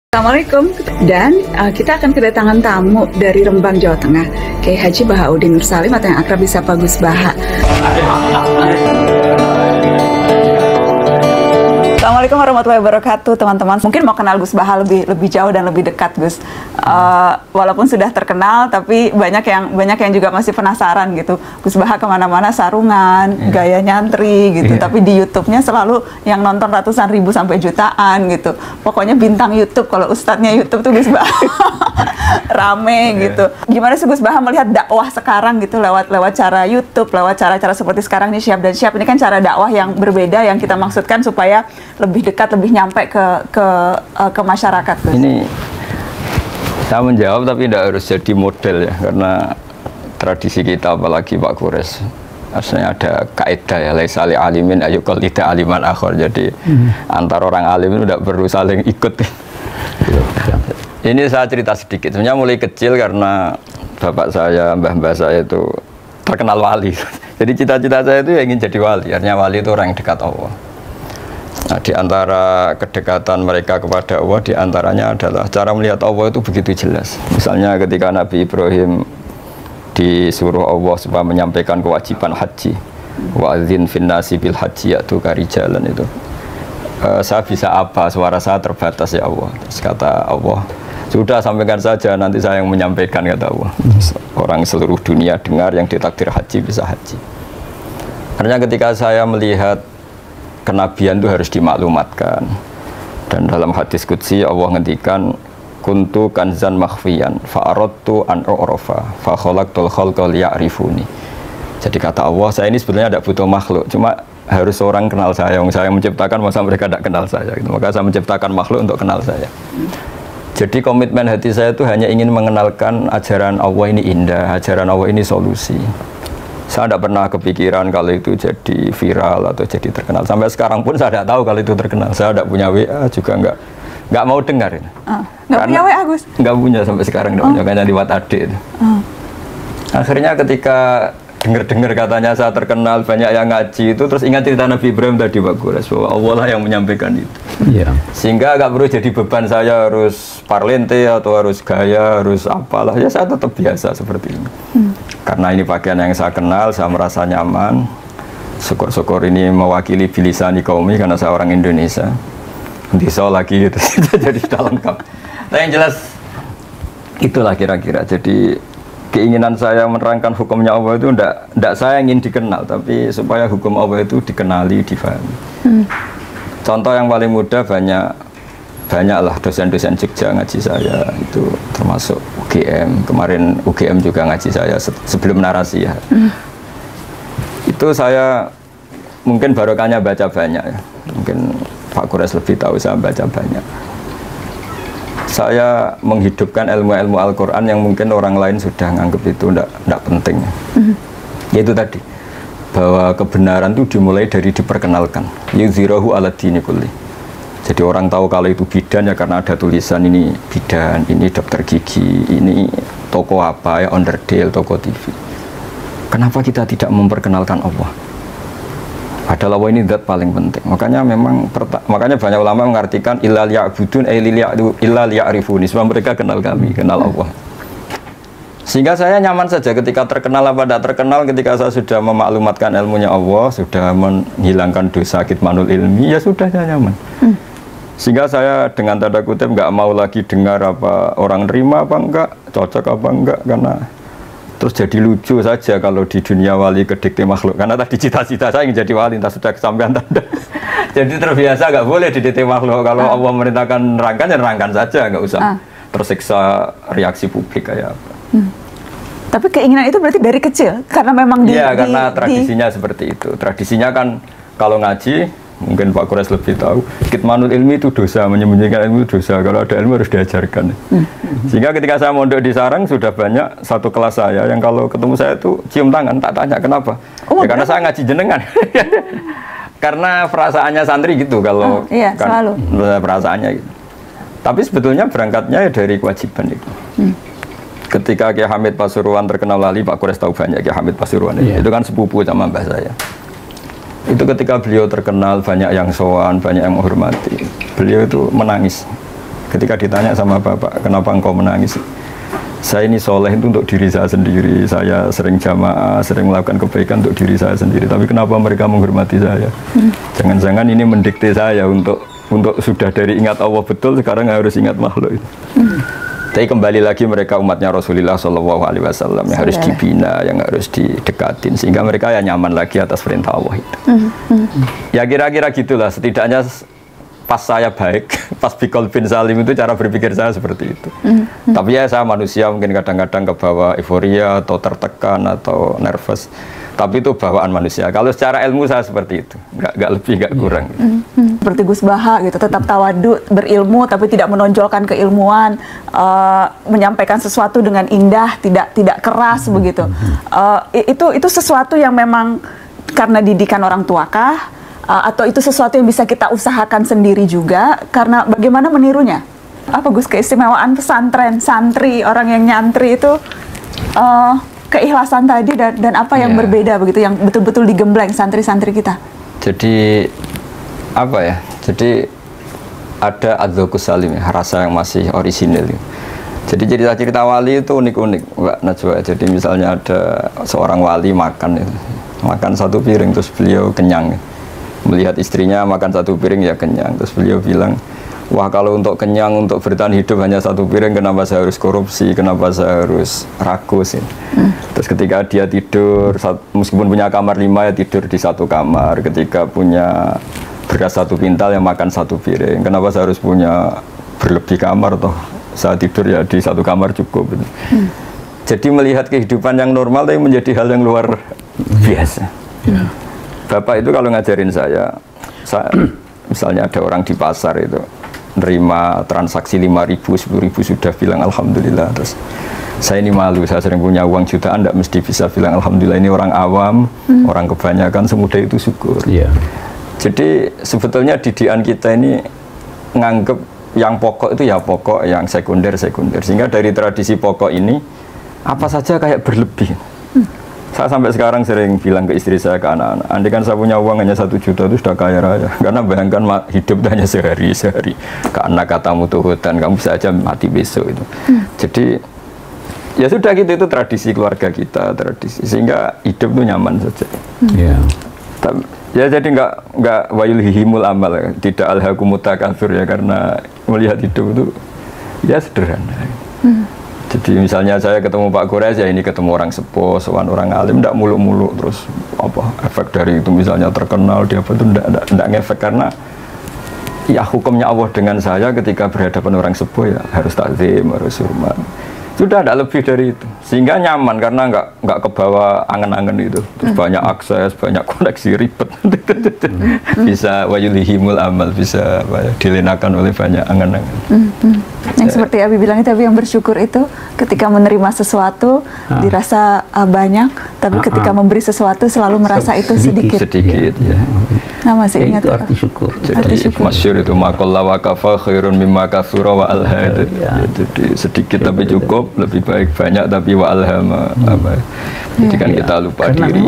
Assalamualaikum, dan kita akan kedatangan tamu dari Rembang, Jawa Tengah, Kiai Haji Bahaudin Nur Salim atau yang akrab disapa Gus Baha. Assalamualaikum warahmatullahi wabarakatuh, teman-teman. Mungkin mau kenal Gus Baha lebih jauh dan lebih dekat, Gus. Walaupun sudah terkenal, tapi banyak yang juga masih penasaran gitu. Gus Baha kemana-mana sarungan, gaya nyantri gitu. Tapi di YouTube-nya selalu yang nonton ratusan ribu sampai jutaan gitu. Pokoknya bintang YouTube. Kalau ustadznya YouTube tuh Gus Baha rame gitu. Gimana sih Gus Baha melihat dakwah sekarang gitu lewat cara YouTube, lewat cara-cara seperti sekarang nih Siap dan Siap. Ini kan cara dakwah yang berbeda yang kita maksudkan supaya lebih dekat, lebih nyampe ke masyarakat, Gus. Ini saya menjawab tapi tidak harus jadi model ya, karena tradisi kita apalagi Pak Kures aslinya ada kaidah ya, laisa li alimin ayyukal tidak aliman akhor. Jadi antar orang alim itu tidak perlu saling ikut. Ini saya cerita sedikit. Sebenarnya mulai kecil karena bapak saya, mbah-mbah saya itu terkenal wali. Jadi cita-cita saya itu ingin jadi wali. Artinya wali itu orang yang dekat Allah. Nah, di antara kedekatan mereka kepada Allah, di antaranya adalah cara melihat Allah itu begitu jelas. Misalnya ketika Nabi Ibrahim disuruh Allah supaya menyampaikan kewajiban haji, wa'adzin finnasi bil haji ya'tu karijalan itu. Saya bisa apa? Suara saya terbatas ya Allah. Terus kata Allah, sudah sampaikan saja, nanti saya yang menyampaikan, kata Allah. Orang seluruh dunia dengar yang ditakdir haji bisa haji. Karena ketika saya melihat kenabian itu harus dimaklumatkan, dan dalam hadis qudsi Allah ngendikan kuntu kanzan makhfiyan fa'aradtu an u'rafa fa khalaqtul khalqa liya'rifuni. Jadi kata Allah, saya ini sebetulnya tidak butuh makhluk, cuma harus orang kenal saya. Yang saya menciptakan, masa mereka tidak kenal saya gitu. Maka saya menciptakan makhluk untuk kenal saya. Jadi komitmen hati saya itu hanya ingin mengenalkan ajaran Allah ini indah, ajaran Allah ini solusi. Saya tidak pernah kepikiran kalau itu jadi viral atau jadi terkenal. Sampai sekarang pun saya tidak tahu kalau itu terkenal. Saya tidak punya WA, juga nggak mau dengar. Nggak punya WA, Gus? Nggak punya sampai sekarang, nggak punya, karena lewat adik. Akhirnya ketika dengar katanya saya terkenal, banyak yang ngaji itu, terus ingat cerita Nabi Ibrahim tadi Pak Gores, bahwa Allah lah yang menyampaikan itu. Sehingga nggak perlu jadi beban saya harus parlente atau harus gaya, harus apalah. Ya saya tetap biasa seperti ini. Karena ini pakaian yang saya kenal, saya merasa nyaman. Syukur-syukur ini mewakili bilisani kaumi karena saya orang Indonesia. Bisa lagi gitu, jadi sudah lengkap. Nah yang jelas itulah kira-kira. Jadi keinginan saya menerangkan hukumnya Allah itu tidak saya ingin dikenal, tapi supaya hukum Allah itu dikenali, difahami. Contoh yang paling mudah banyaklah dosen-dosen Jogja ngaji saya, itu termasuk UGM. Kemarin UGM juga ngaji saya sebelum narasi ya. Itu saya mungkin barokahnya baca banyak ya. Mungkin Pak Kures lebih tahu, saya baca banyak. Saya menghidupkan ilmu-ilmu Al-Quran yang mungkin orang lain sudah nganggap itu tidak penting. Yaitu tadi, bahwa kebenaran itu dimulai dari diperkenalkan. Yuzhirahu ala dini kulli. Jadi orang tahu kalau itu bidan ya karena ada tulisan ini bidan, ini dokter gigi, ini toko apa ya, onderdil, toko TV. Kenapa kita tidak memperkenalkan Allah? Padahal Allah ini zat paling penting. Makanya banyak ulama mengartikan illa liya'budun illa liya'rifuni, sebab mereka kenal kami, kenal Allah. Sehingga saya nyaman saja ketika terkenal apa tidak terkenal, ketika saya sudah memaklumatkan ilmunya Allah, sudah menghilangkan dosa kitmanul ilmi, ya sudah, saya nyaman. Sehingga saya dengan tanda kutip nggak mau lagi dengar apa orang terima apa enggak, cocok apa enggak, karena terus jadi lucu saja kalau di dunia wali kedikte makhluk. Karena tadi cita-cita saya ingin jadi wali, entah sudah kesampaian tanda. Jadi terbiasa nggak boleh didikte makhluk. Kalau Allah merintahkan nerangkan, ya nerangkan saja, nggak usah tersiksa reaksi publik kayak apa. Tapi keinginan itu berarti dari kecil, karena memang karena tradisinya seperti itu. Tradisinya kan kalau ngaji, mungkin Pak Kures lebih tahu, kitmanul ilmi itu dosa, menyembunyikan ilmu itu dosa. Kalau ada ilmu harus diajarkan. Sehingga ketika saya mondok di Sarang, sudah banyak satu kelas saya yang kalau ketemu saya itu cium tangan, tak tanya kenapa. Karena saya ngaji jenengan. Karena perasaannya santri gitu, kalau selalu perasaannya gitu. Tapi sebetulnya berangkatnya dari kewajiban itu. Ketika Kiai Hamid Pasuruan terkenal lali, Pak Kures tahu banyak Kiai Hamid Pasuruan itu kan sepupu sama mbah saya. Itu ketika beliau terkenal, banyak yang sowan, banyak yang menghormati. Beliau itu menangis. Ketika ditanya sama bapak, kenapa engkau menangis? Saya ini soleh itu untuk diri saya sendiri. Saya sering jamaah, sering melakukan kebaikan untuk diri saya sendiri. Tapi kenapa mereka menghormati saya? Jangan-jangan ini mendikte saya untuk sudah dari ingat Allah betul, sekarang harus ingat makhluk itu. Tapi kembali lagi mereka umatnya Rasulullah SAW yang harus dibina, yang harus didekatin, sehingga mereka ya nyaman lagi atas perintah Allah itu. Ya kira-kira gitulah, setidaknya pas saya baik, pas bikol bin salim itu cara berpikir saya seperti itu. Tapi ya saya manusia mungkin kadang-kadang kebawa euforia atau tertekan atau nervous. Tapi itu bawaan manusia. Kalau secara ilmu saya seperti itu, nggak lebih nggak kurang. Seperti Gus Baha gitu, tetap tawadu, berilmu tapi tidak menonjolkan keilmuan, menyampaikan sesuatu dengan indah, tidak keras begitu. Itu sesuatu yang memang karena didikan orang tuakah? Atau itu sesuatu yang bisa kita usahakan sendiri juga karena bagaimana menirunya? Apa Gus keistimewaan pesantren, santri, orang yang nyantri itu keikhlasan tadi dan apa yang berbeda begitu, yang betul-betul digembleng santri-santri kita? Jadi apa ya? Jadi ada adzauqus salim, rasa yang masih orisinil. Jadi cerita-cerita wali itu unik-unik, Mbak Najwa. Jadi misalnya ada seorang wali makan satu piring terus beliau kenyang. Melihat istrinya makan satu piring ya kenyang, terus beliau bilang, wah kalau untuk kenyang, untuk bertahan hidup hanya satu piring, kenapa saya harus korupsi, kenapa saya harus rakus. Terus ketika dia tidur, meskipun punya kamar 5 ya tidur di satu kamar, ketika punya beras satu pintal yang makan satu piring, kenapa saya harus punya berlebih kamar, toh saya tidur ya di satu kamar cukup. Jadi melihat kehidupan yang normal tapi menjadi hal yang luar biasa. Bapak itu kalau ngajarin saya misalnya ada orang di pasar itu nerima transaksi 5.000, 10.000 sudah bilang alhamdulillah. Terus saya ini malu, saya sering punya uang jutaan, tidak mesti bisa bilang alhamdulillah. Ini orang awam, orang kebanyakan semudah itu syukur. Jadi sebetulnya didikan kita ini nganggep yang pokok itu ya pokok, yang sekunder. Sehingga dari tradisi pokok ini apa saja kayak berlebih. Saya sampai sekarang sering bilang ke istri saya, ke anak-anak, andai kan saya punya uang hanya 1 juta itu sudah kaya raya. Karena bayangkan hidup hanya sehari. Ke anak katamu tuh hutan, kamu bisa aja mati besok itu. Jadi ya sudah gitu, itu tradisi keluarga kita, tradisi. Sehingga hidup itu nyaman saja. Ya jadi nggak wayulhihimul amal, tidak alhaqumut takatsur ya, karena melihat hidup itu ya sederhana. Jadi misalnya saya ketemu Pak Gores, ya ini ketemu orang sepuh, sowan orang alim, tidak muluk-muluk terus apa efek dari itu misalnya terkenal dia apa itu tidak ngefek, karena ya hukumnya Allah dengan saya ketika berhadapan orang sepuh ya harus takzim, harus hormat. Sudah ada lebih dari itu, sehingga nyaman karena nggak kebawa angen-angen itu. Terus banyak akses, banyak koneksi ribet, bisa wayulihimul amal, bisa dilenakan oleh banyak angen-angen. Yang seperti Abi bilang itu, Abi yang bersyukur itu ketika menerima sesuatu dirasa banyak, tapi ketika memberi sesuatu selalu merasa itu sedikit. Ya. Nah, masih ingat itu arti syukur. Jadi masyhur itu maqalla wa kafa khairun mimma katsura wa alha. Jadi sedikit tapi cukup, lebih baik banyak tapi wa alhama. Jadi kan kita lupa diri.